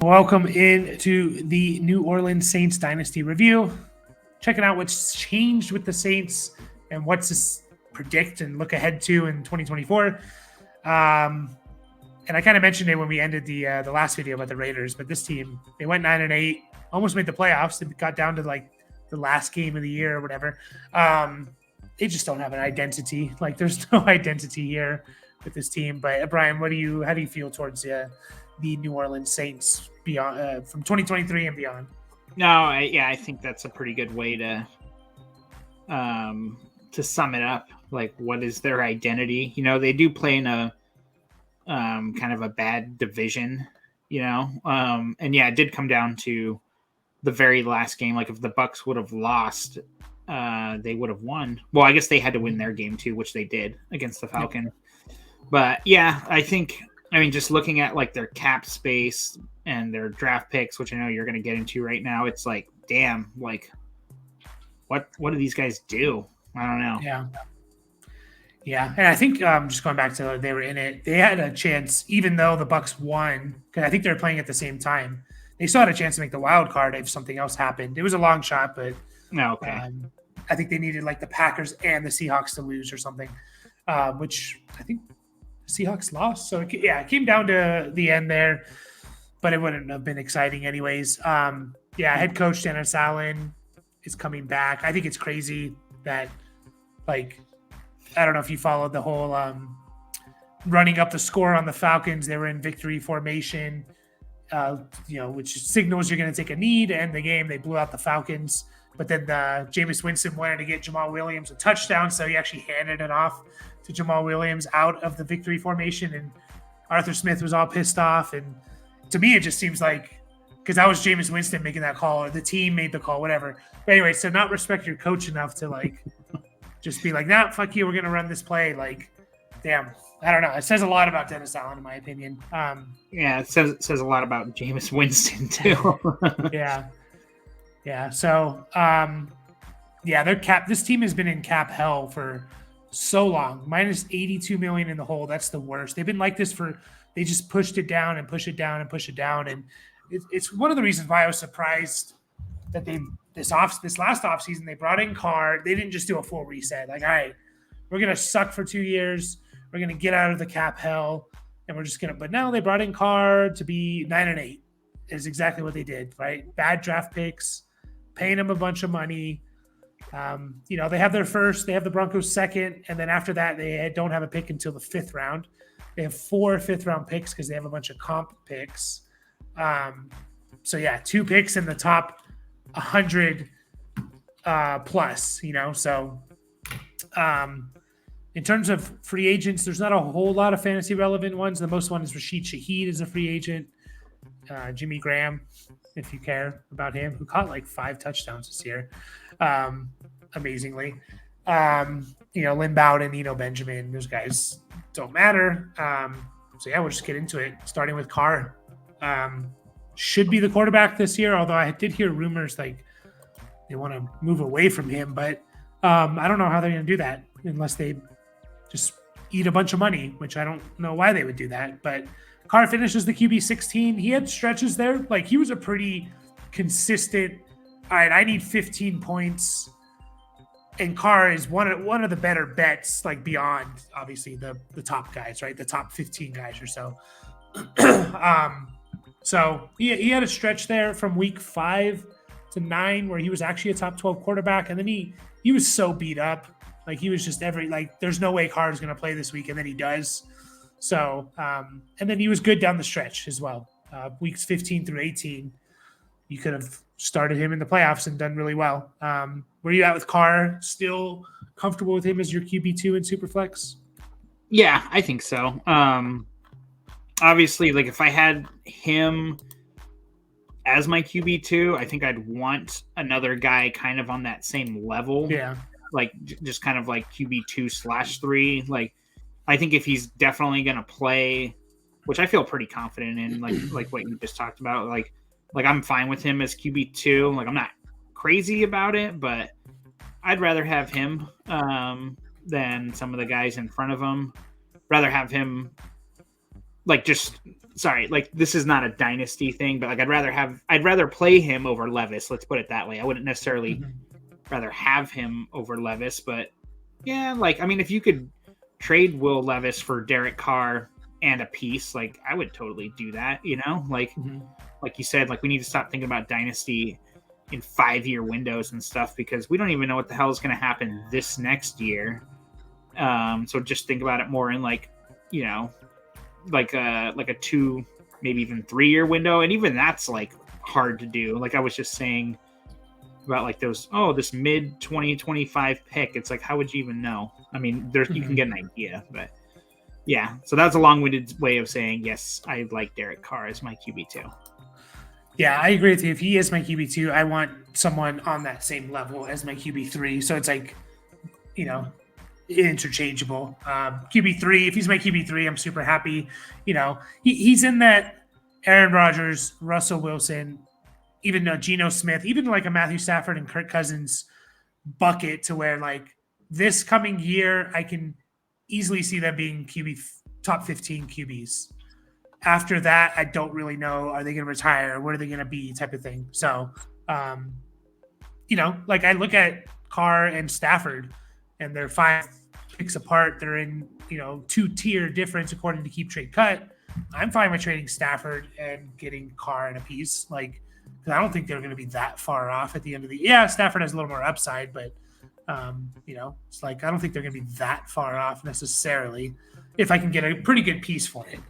Welcome into the New Orleans Saints Dynasty review. Checking out what's changed with the Saints and what's to predict and look ahead to in 2024. And I kind of mentioned it when we ended the last video about the Raiders, but this team, they went 9-8, almost made the playoffs. It got down to like the last game of the year or whatever. They just don't have an identity. Like there's no identity here with this team. But Brian, how do you feel towards the New Orleans Saints beyond from 2023 and beyond? I think that's a pretty good way to sum it up. Like, what is their identity? They do play in a kind of a bad division, and it did come down to the very last game. Like, if the Bucs would have lost, they would have won. Well, I guess they had to win their game too, which they did against the Falcons. But I think, just looking at like their cap space and their draft picks, which I know you're going to get into right now, it's like, damn, like what do these guys do? I don't know. Yeah. And I think just going back to they were in it, they had a chance, even though the Bucs won, because I think they were playing at the same time. They still had a chance to make the wild card if something else happened. It was a long shot, but I think they needed like the Packers and the Seahawks to lose or something, which I think the Seahawks lost. So it came down to the end there, but it wouldn't have been exciting anyways. Head coach Dennis Allen is coming back. I think it's crazy that, like, I don't know if you followed the whole running up the score on the Falcons. They were in victory formation, which signals you're going to take a knee to end the game. They blew out the Falcons, but then Jameis Winston wanted to get Jamal Williams a touchdown, so he actually handed it off to Jamal Williams out of the victory formation, and Arthur Smith was all pissed off. And to me, it just seems like, because that was Jameis Winston making that call, or the team made the call, whatever. But anyway, so not respect your coach enough to like just be like, nah, fuck you, we're going to run this play. Like, damn, I don't know. It says a lot about Dennis Allen, in my opinion. It says a lot about Jameis Winston, too. Yeah. So, their cap. This team has been in cap hell for so long. Minus $82 million in the hole. That's the worst. They've been like this they just pushed it down and push it down and push it down. And it's one of the reasons why I was surprised that this last offseason, they brought in Carr. They didn't just do a full reset. Like, all right, we're going to suck for 2 years. We're going to get out of the cap hell. And we're just going to, but now they brought in Carr to be 9-8 is exactly what they did, right? Bad draft picks, paying them a bunch of money. They have their first, they have the Broncos second. And then after that, they don't have a pick until the 5th round. They have 4 5th-round picks because they have a bunch of comp picks. 2 picks in the top 100 plus, So in terms of free agents, there's not a whole lot of fantasy relevant ones. The most one is Rashid Shaheed is a free agent. Jimmy Graham, if you care about him, who caught like 5 touchdowns this year. Amazingly. Lynn Bowden, Benjamin, those guys don't matter. We'll just get into it, starting with Carr. Should be the quarterback this year, although I did hear rumors like they want to move away from him, but I don't know how they're going to do that unless they just eat a bunch of money, which I don't know why they would do that. But Carr finishes the QB 16. He had stretches there. Like, he was a pretty consistent, all right, I need 15 points. And Carr is one of the better bets, like beyond obviously the top guys, right? The top 15 guys or so. So he had a stretch there from week 5 to 9 where he was actually a top 12 quarterback. And then he was so beat up. Like, he was just there's no way Carr is going to play this week. And then he does. So, and then he was good down the stretch as well. Weeks 15 through 18, you could have started him in the playoffs and done really well. Where you at with Carr? Still comfortable with him as your QB2 in Superflex? Yeah, I think so. Obviously, like, if I had him as my QB2, I think I'd want another guy kind of on that same level. Yeah. Like, just kind of like QB2/3. Like, I think if he's definitely going to play, which I feel pretty confident in, like what you just talked about, like I'm fine with him as QB2. Like, I'm not crazy about it, but I'd rather have him than some of the guys in front of him. Rather have him like just sorry, like this is not a dynasty thing, but like I'd rather play him over Levis. Let's put it that way. I wouldn't necessarily rather have him over Levis, but yeah, like I mean, if you could trade Will Levis for Derek Carr and a piece, like I would totally do that. You know, like you said, like we need to stop thinking about dynasty in 5-year windows and stuff because we don't even know what the hell is going to happen this next year. So just think about it more in like, you know, like a 2, maybe even 3-year window, and even that's like hard to do. Like I was just saying about like those this mid 2025 pick. It's like how would you even know? I mean, you can get an idea, but yeah. So that's a long-winded way of saying yes. I like Derek Carr as my QB2. Yeah, I agree with you. If he is my QB2, I want someone on that same level as my QB3. So it's like, you know, interchangeable. QB3, if he's my QB3, I'm super happy. You know, he's in that Aaron Rodgers, Russell Wilson, even Geno Smith, even like a Matthew Stafford and Kirk Cousins bucket to where like this coming year, I can easily see them being top 15 QBs. After that, I don't really know. Are they going to retire? What are they going to be? Type of thing. So, you know, like I look at Carr and Stafford, and they're 5 picks apart. They're in, you know, 2-tier difference according to Keep Trade Cut. I'm fine with trading Stafford and getting Carr in a piece. Like, because I don't think they're going to be that far off at the end of the. Yeah, Stafford has a little more upside, but you know, it's like I don't think they're going to be that far off necessarily. If I can get a pretty good piece for it.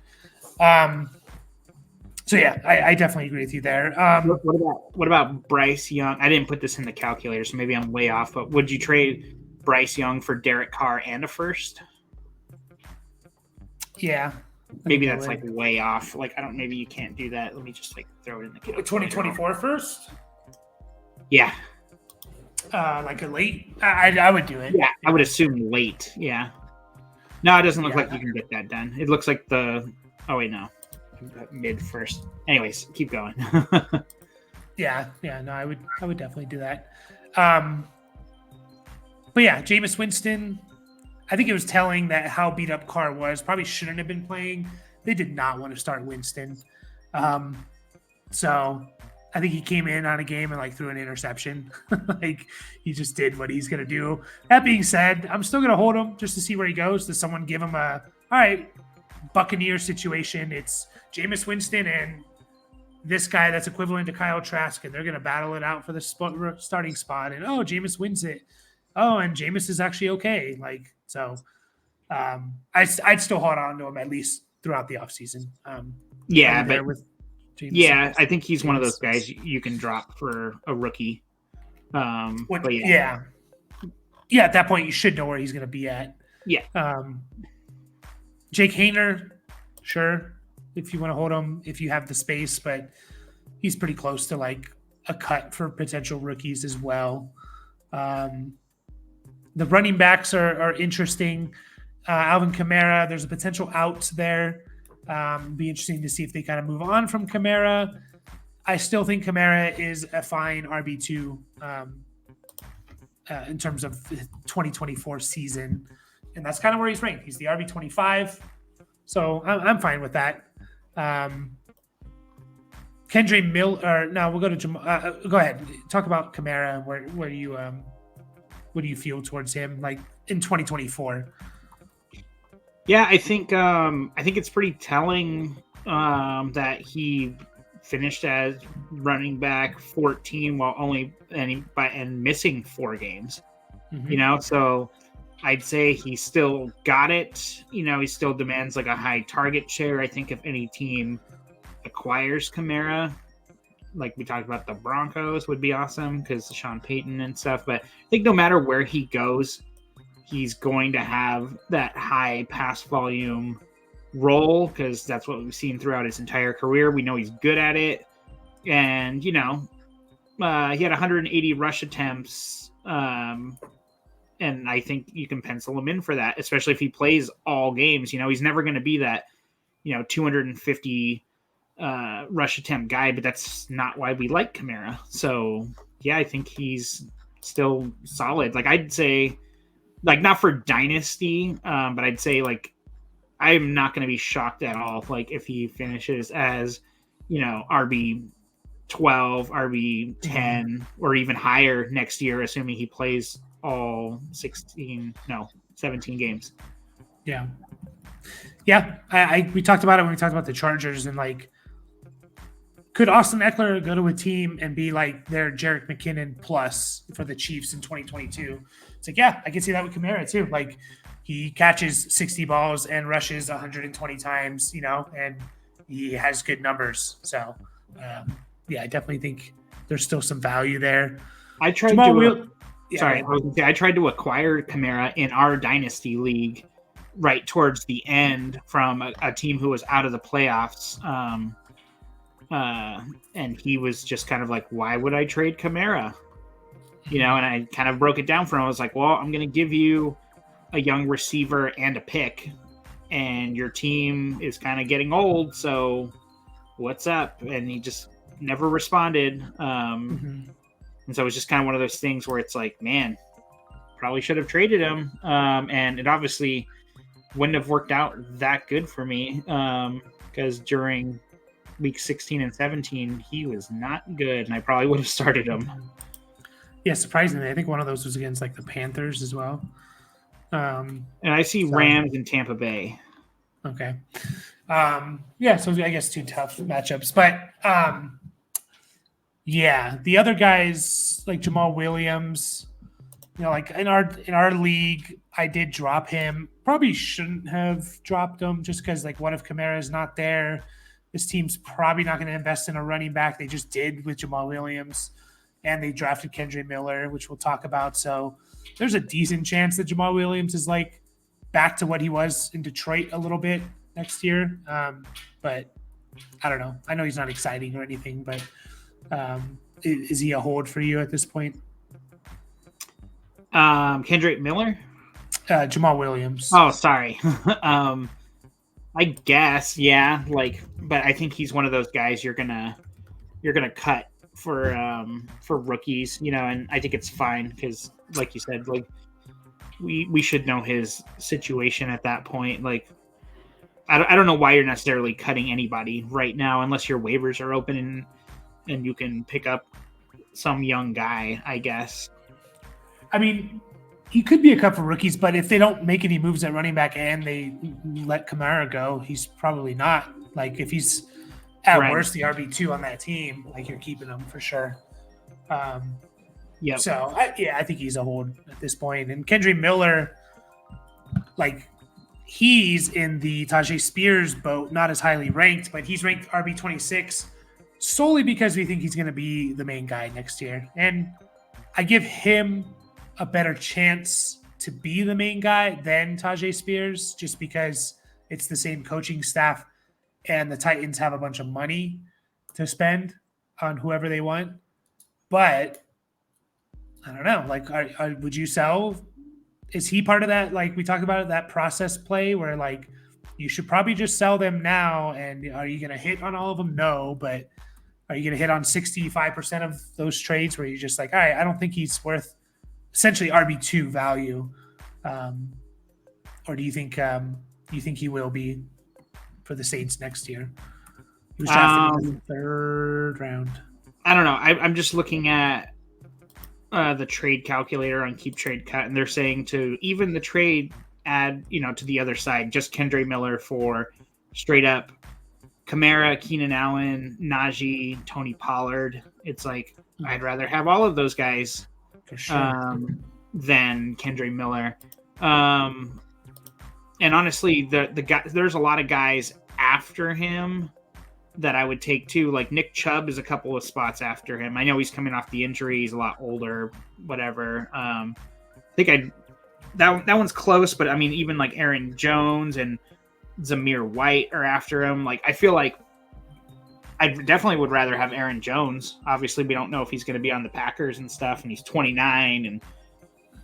So yeah, I definitely agree with you there. What about Bryce Young? I didn't put this in the calculator, so maybe I'm way off. But would you trade Bryce Young for Derek Carr and a first? Yeah, maybe that's like way off. Like I don't. Maybe you can't do that. Let me just like throw it in the calculator. 2024 first. Yeah. Like a late. I would do it. Yeah, I would assume late. Yeah. No, it doesn't look like you can get that done. It looks like the. Oh wait, no. Mid first. Anyways, keep going. yeah. No, I would definitely do that. But yeah, Jameis Winston. I think it was telling that how beat up Carr was. Probably shouldn't have been playing. They did not want to start Winston. So I think he came in on a game and like threw an interception. Like he just did what he's gonna do. That being said, I'm still gonna hold him just to see where he goes. Does someone give him all right, Buccaneer situation? It's Jameis Winston and this guy that's equivalent to Kyle Trask, and they're gonna battle it out for the starting spot. And Jameis wins it. And Jameis is actually okay. Like so, I'd still hold on to him at least throughout the offseason. Yeah, but with yeah, I think he's one of those guys you can drop for a rookie. But yeah. At that point, you should know where he's going to be at. Yeah. Jake Hayner, sure, if you want to hold him, if you have the space, but he's pretty close to like a cut for potential rookies as well. The running backs are interesting. Alvin Kamara, there's a potential out there. Be interesting to see if they kind of move on from Kamara. I still think Kamara is a fine RB2 in terms of the 2024 season. And that's kind of where he's ranked. He's the RB25. So I'm fine with that. Kendre Miller. No, we'll go to Jamal. Go ahead. Talk about Kamara. Where do you what do you feel towards him like in 2024? Yeah, I think it's pretty telling that he finished as running back 14 while only and missing 4 games. Mm-hmm. You know, so I'd say he still got it. You know, he still demands like a high target share. I think if any team acquires Kamara, like we talked about, the Broncos would be awesome because Sean Payton and stuff. But I think no matter where he goes, he's going to have that high pass volume role because that's what we've seen throughout his entire career. We know he's good at it. And, you know, he had 180 rush attempts. And I think you can pencil him in for that, especially if he plays all games. You know, he's never going to be that, 250 rush attempt guy, but that's not why we like Kamara. So, yeah, I think he's still solid. Like, I'd say, like, not for Dynasty, but I'd say, like, I'm not going to be shocked at all. Like if he finishes as, RB 12, RB 10, or even higher next year, assuming he plays all 17 games. Yeah. We talked about it when we talked about the Chargers, and like, could Austin Eckler go to a team and be like their Jerick McKinnon plus for the Chiefs in 2022? It's like, yeah, I can see that with Kamara too. Like, he catches 60 balls and rushes 120 times, and he has good numbers. So, I definitely think there's still some value there. I tried to acquire Kamara in our Dynasty league right towards the end from a team who was out of the playoffs. And he was just kind of like, why would I trade Kamara? And I kind of broke it down for him. I was like, well, I'm going to give you a young receiver and a pick, and your team is kind of getting old. So what's up? And he just never responded. And so it was just kind of one of those things where it's like, man, probably should have traded him. And it obviously wouldn't have worked out that good for me. Because during week 16 and 17, he was not good, and I probably would have started him. Yeah, surprisingly, I think one of those was against like the Panthers as well. And I see Rams and Tampa Bay. Okay. So I guess two tough matchups, but the other guys like Jamal Williams, like in our league, I did drop him. Probably shouldn't have dropped him just because like what if Kamara is not there? This team's probably not going to invest in a running back. They just did with Jamal Williams, and they drafted Kendre Miller, which we'll talk about. So there's a decent chance that Jamal Williams is like back to what he was in Detroit a little bit next year. But I don't know. I know he's not exciting or anything, but is he a hold for you at this point? Kendrick Miller? Jamal Williams. Oh, sorry. I guess, yeah. But I think he's one of those guys you're gonna cut for rookies, and I think it's fine because, like you said, like we should know his situation at that point. Like, I don't know why you're necessarily cutting anybody right now unless your waivers are open and you can pick up some young guy, I guess. I mean, he could be a cut for rookies, but if they don't make any moves at running back and they let Kamara go, he's probably not. Like, if he's at worst the RB2 on that team, like, you're keeping him for sure. So, I think he's a hold at this point. And Kendre Miller, like, he's in the Tajay Spears boat, not as highly ranked, but he's ranked RB26 solely because we think he's going to be the main guy next year. And I give him a better chance to be the main guy than Tajay Spears, just because it's the same coaching staff and the Titans have a bunch of money to spend on whoever they want. But I don't know, like, would you sell? Is he part of that? Like we talked about it, that process play where like you should probably just sell them now. And are you going to hit on all of them? No, but are you going to hit on 65% of those trades where you're just like, all right, I don't think he's worth essentially RB2 value, or do you think he will be for the Saints next year? He was drafted in the third round. I don't know. I'm just looking at the trade calculator on Keep Trade Cut, and they're saying to even the trade add to the other side, just Kendre Miller for straight up Kamara, Keenan Allen, Najee, Tony Pollard. It's like I'd rather have all of those guys. For sure. Than Kendre Miller. And honestly, the guy, there's a lot of guys after him that I would take too. Like Nick Chubb is a couple of spots after him. I know he's coming off the injury. He's a lot older, whatever. I think that one's close, but I mean, even like Aaron Jones and Zamir White are after him. Like, I feel like I definitely would rather have Aaron Jones. Obviously, we don't know if he's going to be on the Packers and stuff, and he's 29 and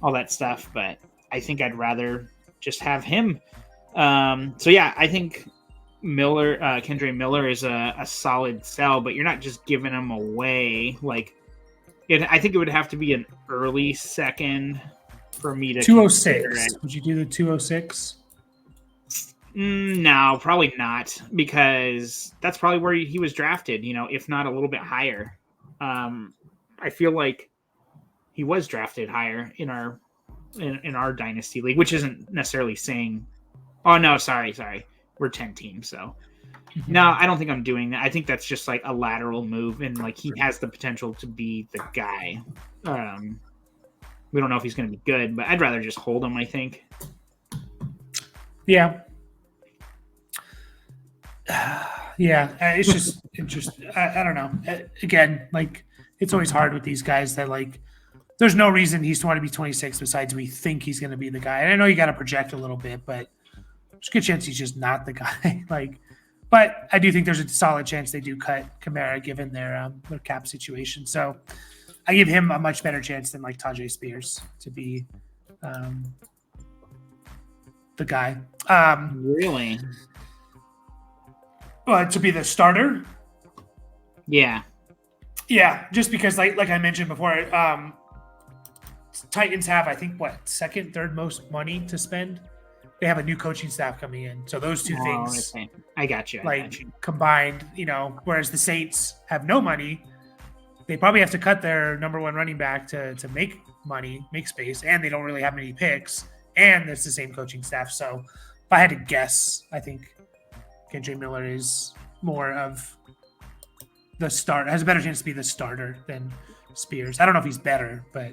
all that stuff, but I think I'd rather just have him. I think Kendre Miller is a solid sell, but you're not just giving him away. Like, I think it would have to be an early second for me to 206. Would you do the 206? No, probably not, because that's probably where he was drafted, if not a little bit higher. I feel like he was drafted higher in our dynasty league, which isn't necessarily saying, oh no, sorry. We're 10 teams, so no, I don't think I'm doing that. I think that's just like a lateral move, and like he has the potential to be the guy. We don't know if he's going to be good, but I'd rather just hold him, I think. Yeah. Yeah, it's just interesting. I don't know. Again, like it's always hard with these guys that like there's no reason he's going to be 26 besides we think he's going to be the guy. And I know you got to project a little bit, but there's a good chance he's just not the guy. But I do think there's a solid chance they do cut Kamara given their cap situation. So I give him a much better chance than like Tajay Spears to be the guy. Really? To be the starter? Yeah. Yeah, just because like I mentioned before, Titans have, I think, second, third most money to spend. They have a new coaching staff coming in. So those two things I got you. Combined, whereas the Saints have no money, they probably have to cut their number one running back to make money, make space, and they don't really have many picks, and it's the same coaching staff. So if I had to guess, I think Kendra Miller is more of the start, has a better chance to be the starter than Spears. I don't know if he's better, but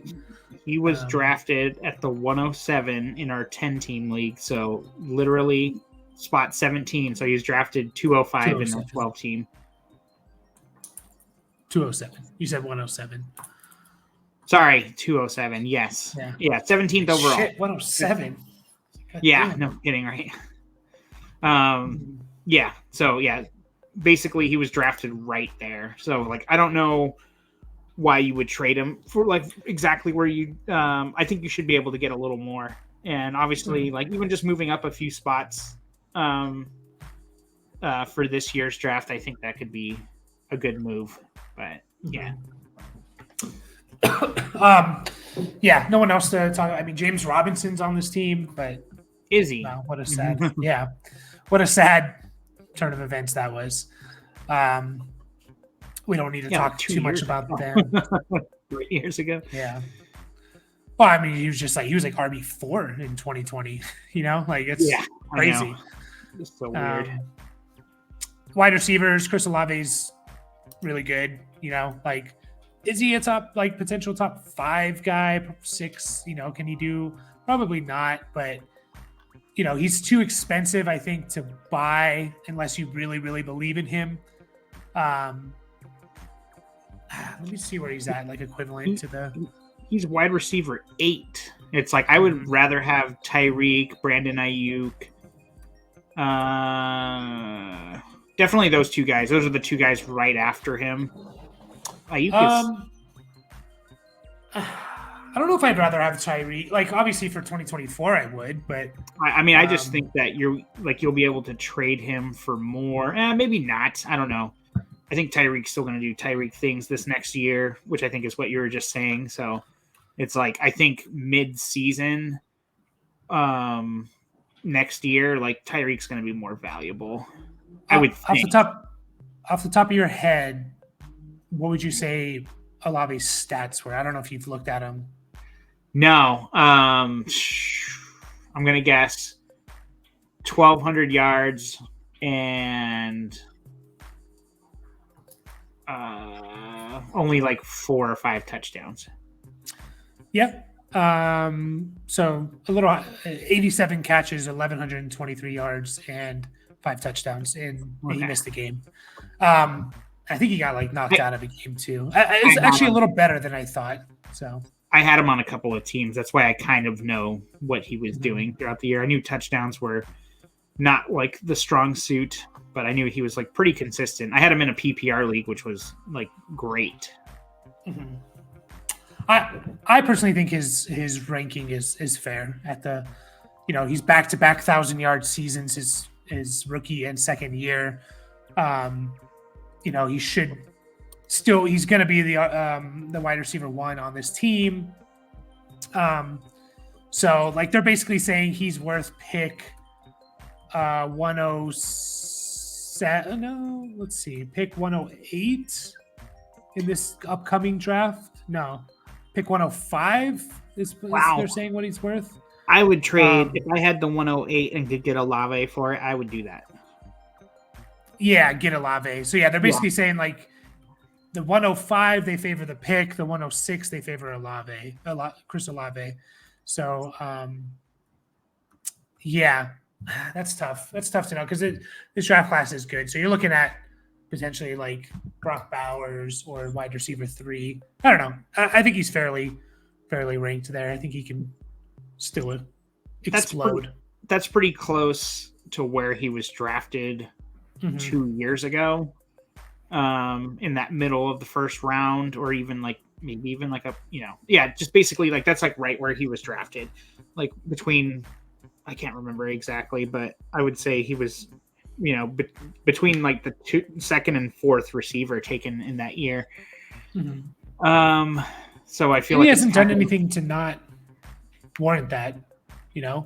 he was drafted at the 107 in our 10-team league, so literally spot 17. So he's drafted 205 in the 12-team. 207. You said 107. Sorry, 207. Yes. Yeah, 17th overall. Shit, 107. Yeah, no kidding, right? Yeah. So yeah, basically he was drafted right there. So like I don't know why you would trade him for like exactly where you I think you should be able to get a little more. And obviously like even just moving up a few spots for this year's draft, I think that could be a good move. But yeah. Yeah, no one else to talk about. I mean, James Robinson's on this team, but is he? Wow, what a sad what a sad turn of events that was. We don't need to talk too much about them. 3 years ago. Yeah. Well, I mean, he was like RB4 in 2020. Like it's crazy. It's so weird. Wide receivers, Chris Olave's really good. Like, is he a potential top 5 guy, 6? Can he do? Probably not, but he's too expensive, I think, to buy unless you really, really believe in him. Let me see where he's at, like equivalent to the. He's wide receiver 8. It's like I would rather have Tyreek, Brandon Ayuk. Definitely those two guys. Those are the two guys right after him. Ayuk is. I don't know if I'd rather have Tyreek. Like, obviously for 2024, I would, but I just think that you'll be able to trade him for more. Maybe not. I don't know. I think Tyreek's still going to do Tyreek things this next year, which I think is what you were just saying. So it's like I think mid-season next year, like Tyreek's going to be more valuable. I would think. Off the top of your head, what would you say Olave's stats were? I don't know if you've looked at them. No. I'm going to guess 1,200 yards and only like 4 or 5 touchdowns. Yeah. So a little 87 catches, 1,123 yards, and 5 touchdowns, and he missed the game. I think he got knocked out of a game too. It's actually a little better than I thought. So I had him on a couple of teams. That's why I kind of know what he was doing throughout the year. I knew touchdowns were not like the strong suit, but I knew he was like pretty consistent. I had him in a PPR league, which was like great. Mm-hmm. I personally think his ranking is fair at the, he's back-to-back 1,000-yard seasons his rookie and second year. He should still, he's going to be the wide receiver 1 on this team. So like they're basically saying he's worth pick 107. No, let's see. Pick 108 in this upcoming draft. No, pick 105 is Wow. they're saying what he's worth. I would trade if I had the 108 and could get Olave for it. I would do that. Yeah, get Olave. So yeah, they're basically saying like the 105 they favor the pick, the 106 they favor Olave, Chris Olave. So yeah, that's tough. That's tough to know because this draft class is good. So you're looking at potentially like Brock Bowers or wide receiver 3. I don't know. I think he's fairly ranked there. I think he can still explode. That's pretty close to where he was drafted 2 years ago, in that middle of the first round, or even like maybe even like a just basically like that's like right where he was drafted, like between I can't remember exactly, but I would say he was between like the second and fourth receiver taken in that year. So I feel like he hasn't done anything to not warrant that. He had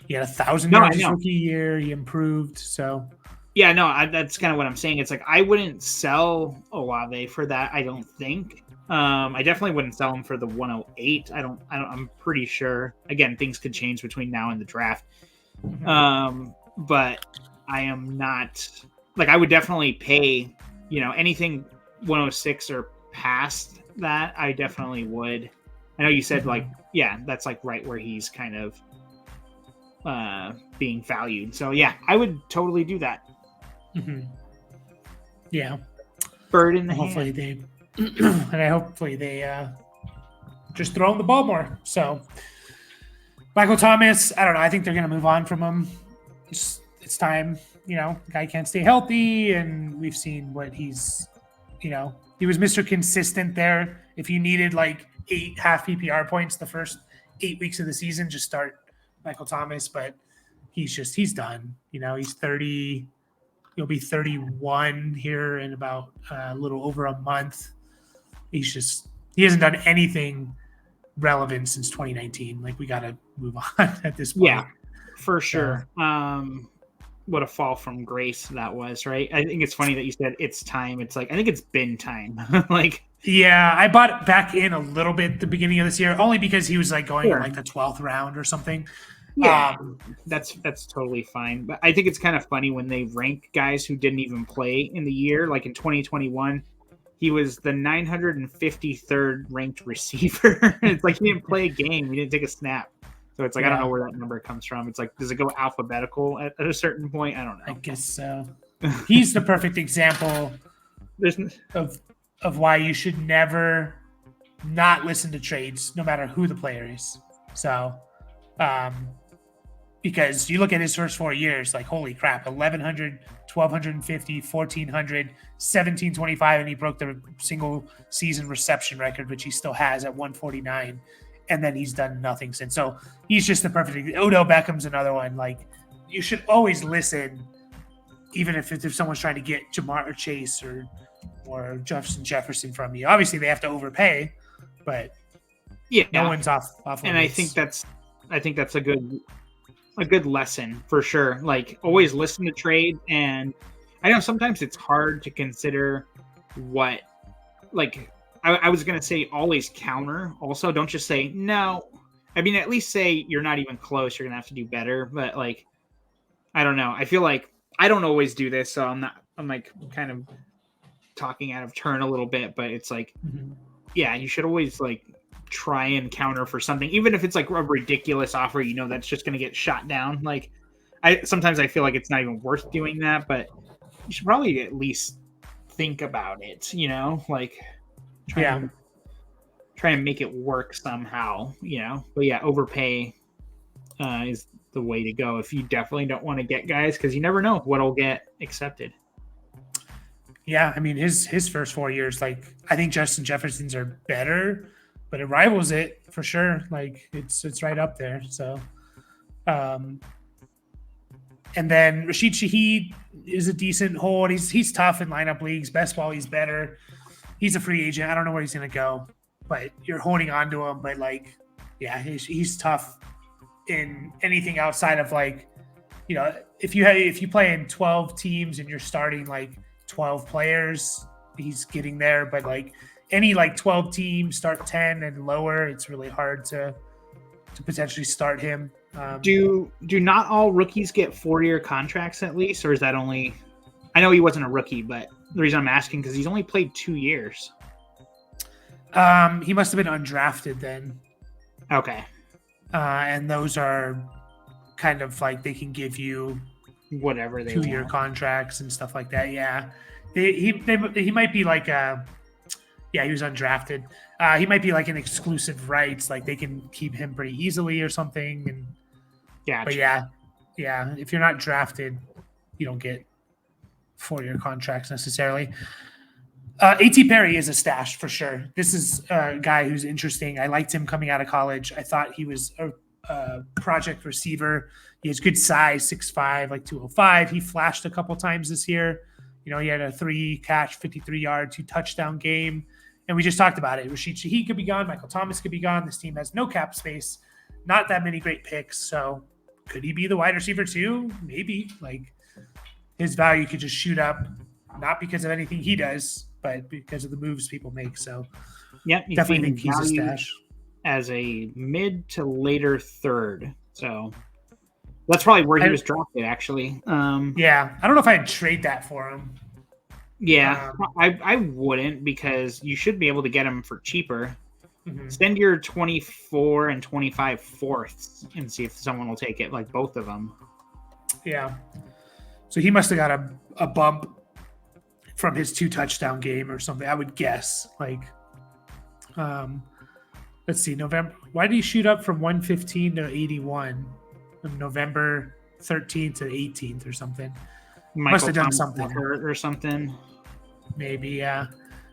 1,000 yards his rookie year. He improved. So yeah, no, that's kind of what I'm saying. It's like I wouldn't sell Olave for that. I don't think. I definitely wouldn't sell him for the 108. I'm pretty sure. Again, things could change between now and the draft. But I am not like I would definitely pay. Anything 106 or past that, I definitely would. I know you said that's like right where he's kind of being valued. So yeah, I would totally do that. Yeah, bird in the hopefully hand. hopefully they just throw him the ball more. So Michael Thomas, I don't know. I think they're going to move on from him. It's time. The guy can't stay healthy, and we've seen what he's. He was Mr. Consistent there. If you needed like 8 half PPR points the first 8 weeks of the season, just start Michael Thomas. But he's done. He's 30. He'll be 31 here in about a little over a month. He hasn't done anything relevant since 2019. Like we got to move on at this point. Yeah, for sure. What a fall from grace that was, right? I think it's funny that you said it's time. It's like I think it's been time. Yeah, I bought it back in a little bit at the beginning of this year, only because he was like going in like the 12th round or something. Yeah, that's totally fine. But I think it's kind of funny when they rank guys who didn't even play in the year. Like in 2021, he was the 953rd ranked receiver. It's like he didn't play a game. He didn't take a snap. So it's like I don't know where that number comes from. It's like, does it go alphabetical at a certain point? I don't know. I guess so. He's the perfect example of why you should never not listen to trades, no matter who the player is. So, because you look at his first 4 years, like holy crap, 1,100, 1,250, 1,400, 1,725, and he broke the single season reception record, which he still has at 149. And then he's done nothing since. So he's just the perfect. Odell Beckham's another one. Like you should always listen, even if someone's trying to get Jamar or Chase or Justin Jefferson from you. Obviously, they have to overpay, but no one's off. And I think that's a good lesson for sure. Like always listen to trade, and I know sometimes it's hard to consider what like. I was going to say always counter. Also, don't just say no. I mean, at least say you're not even close. You're going to have to do better. But like, I don't know. I feel like I don't always do this. So I'm like kind of talking out of turn a little bit. But it's like, yeah, you should always like try and counter for something. Even if it's like a ridiculous offer, that's just going to get shot down. Like sometimes I feel like it's not even worth doing that. But you should probably at least think about it, like... Try and make it work somehow, But yeah, overpay is the way to go if you definitely don't want to get guys because you never know what'll get accepted. Yeah, I mean his first 4 years, like I think Justin Jefferson's are better, but it rivals it for sure. Like it's right up there. So, and then Rashid Shaheed is a decent hold. He's tough in lineup leagues. Best ball, he's better. He's a free agent. I don't know where he's going to go, but you're holding on to him. But he's tough in anything outside of if you play in 12 teams and you're starting like 12 players, he's getting there. But like any like 12 teams start 10 and lower, it's really hard to potentially start him. Do not all rookies get 4-year contracts at least, or is that only? I know he wasn't a rookie, but the reason I'm asking because he's only played 2 years. He must have been undrafted then. Okay. And those are kind of like they can give you Whatever they 2-year want. contracts and stuff like that. Yeah, he might be like he was undrafted. He might be like an exclusive rights, like they can keep him pretty easily or something. And Gotcha. but yeah, if you're not drafted, you don't get 4-year contracts necessarily. A.T. Perry is a stash for sure. This is a guy who's interesting. I liked him coming out of college. I thought he was a project receiver. He has good size, 6'5", like 205. He flashed a couple times this year. He had a 3-catch, 53-yard, 2-touchdown game. And we just talked about it. Rashid Shaheed could be gone. Michael Thomas could be gone. This team has no cap space. Not that many great picks. So could he be the wide receiver too? Maybe. Like his value could just shoot up, not because of anything he does, but because of the moves people make. So definitely think he's a stash. As a mid to later third. So that's probably where he was drafted, actually. Yeah. I don't know if I'd trade that for him. Yeah, I wouldn't, because you should be able to get him for cheaper. Mm-hmm. Send your 24 and 25 fourths and see if someone will take it, like both of them. Yeah. So he must have got a bump from his 2-touchdown game or something, I would guess. Like, let's see, November. Why did he shoot up from 115 to 81 from November 13th to 18th or something? Must have done something or something. Maybe, yeah.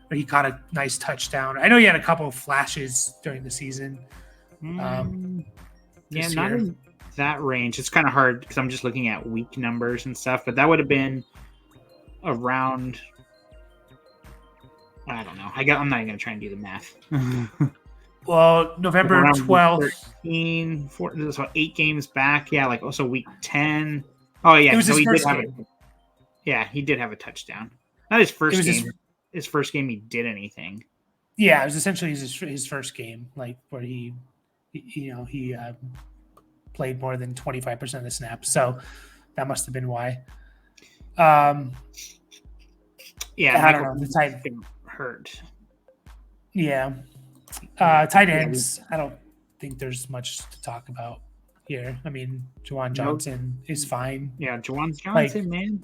But he caught a nice touchdown. I know he had a couple of flashes during the season. Not in that range. It's kind of hard because I'm just looking at week numbers and stuff. But that would have been around. I don't know. I'm not even gonna try and do the math. Well, November 12th. 13, 14, so 8 games back. Yeah, like also week 10. Oh yeah, it was so his first game. He did have a touchdown. Not his first game. His first game he did anything. Yeah, it was essentially his first game, like where he played more than 25% of the snaps. So that must have been why. Yeah, I don't know. The tight hurt. Yeah. Tight ends, I don't think there's much to talk about here. I mean, Juwan Johnson is fine. Yeah, Juwan Johnson, man.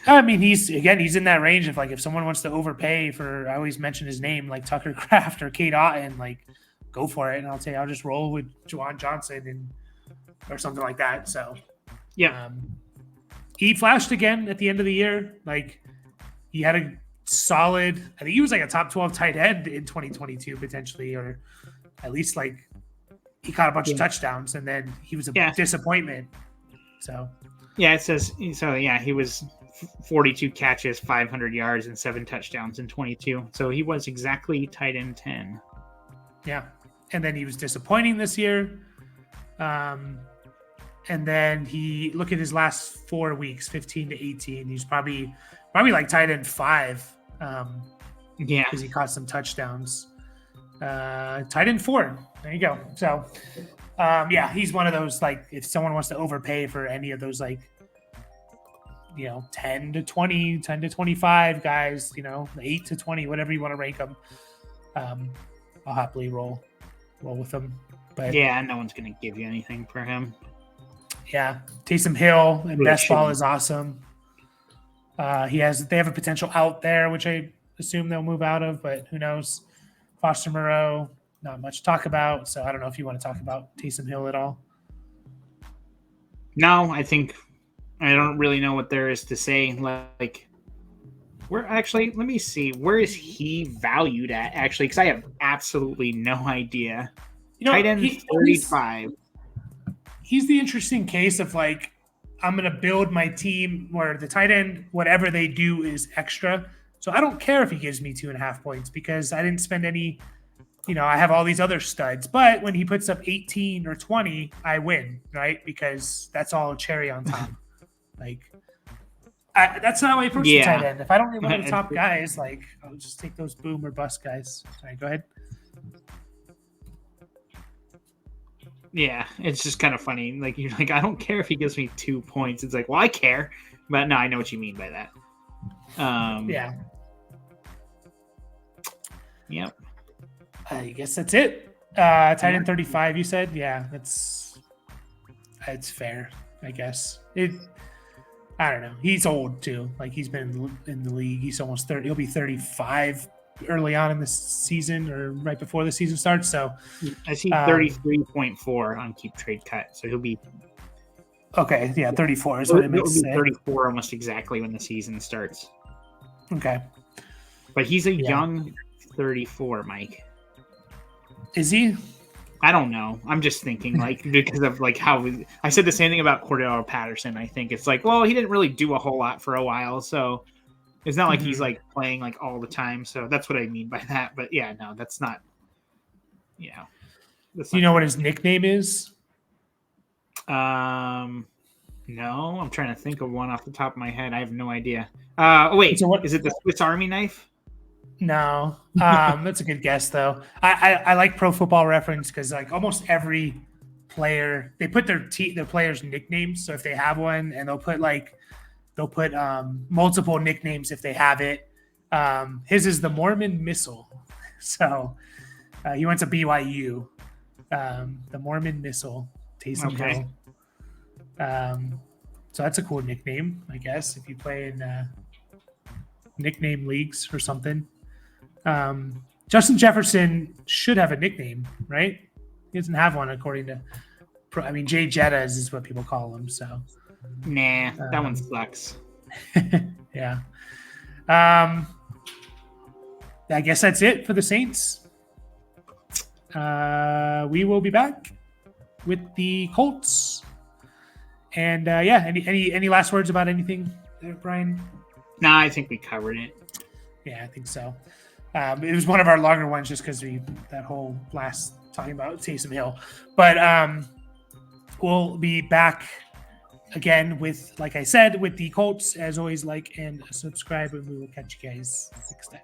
I mean, he's in that range of like if someone wants to overpay for, I always mention his name, like Tucker Kraft or Kate Otten, like go for it. And I'll just roll with Juwan Johnson or something like that. So yeah. He flashed again at the end of the year. Like he had a solid, I think he was like a top 12 tight end in 2022 potentially, or at least like he caught a bunch of touchdowns, and then he was a disappointment. So yeah, it says so. Yeah, he was 42 catches, 500 yards, and 7 touchdowns in 22. So he was exactly tight end 10. Yeah, and then he was disappointing this year. And then look at his last 4 weeks, 15 to 18. He's probably like tight end 5. Because he caught some touchdowns. Tight end 4. There you go. So, he's one of those, like, if someone wants to overpay for any of those, like, 10 to 20, 10 to 25 guys, 8 to 20, whatever you want to rank them, I'll happily roll with them. But no one's going to give you anything for him. Yeah. Taysom Hill and best ball is awesome. They have a potential out there, which I assume they'll move out of, but who knows? Foster Moreau, not much to talk about. So I don't know if you want to talk about Taysom Hill at all. No, I think I don't really know what there is to say. Like, let me see. Where is he valued at, actually? Because I have absolutely no idea. Tight end 35. He's the interesting case of like, I'm going to build my team where the tight end, whatever they do is extra. So I don't care if he gives me 2.5 points because I didn't spend any I have all these other studs, but when he puts up 18 or 20, I win, right? Because that's all cherry on top. Like, that's not how I approach the tight end. If I don't get one of the top guys, like, I'll just take those boom or bust guys. Sorry, go ahead. Yeah, it's just kind of funny. Like, you're like, I don't care if he gives me 2 points. It's like, well, I care, but no, I know what you mean by that. Yeah. Yep. I guess that's it. Tight end 35, you said? Yeah, it's fair, I guess. I don't know. He's old too. Like, he's been in the league. He's almost 30. He'll be 35 early on in the season or right before the season starts. So I see 33.4 on Keep Trade Cut. So he'll be okay. Yeah, 34 is what it makes. He'll be 34 almost exactly when the season starts. Okay, but he's a young 34, Mike. Is he? I don't know. I'm just thinking, like, because of like how I said the same thing about Cordero Patterson. I think it's like, well, he didn't really do a whole lot for a while, so it's not like he's like playing like all the time. So that's what I mean by that. But yeah, no, that's not. Yeah. Do you know what his nickname is? No, I'm trying to think of one off the top of my head. I have no idea. Wait, is it the Swiss Army knife? No, that's a good guess though. I like Pro Football Reference because like almost every player they put their players' nicknames. So if they have one, and they'll put multiple nicknames if they have it. His is the Mormon Missile. So he went to BYU. The Mormon Missile, Taysom Hill. So that's a cool nickname, I guess, if you play in nickname leagues or something. Justin Jefferson should have a nickname, right? He doesn't have one according to Jay Jetta is what people call him. So nah, that one sucks. Yeah. I guess that's it for the Saints. We will be back with the Colts. And any last words about anything there, Brian? No, I think we covered it. Yeah, I think so. It was one of our longer ones just because that whole last talking about Taysom Hill. But we'll be back again with, like I said, with the Colts. As always, like and subscribe, and we will catch you guys next time.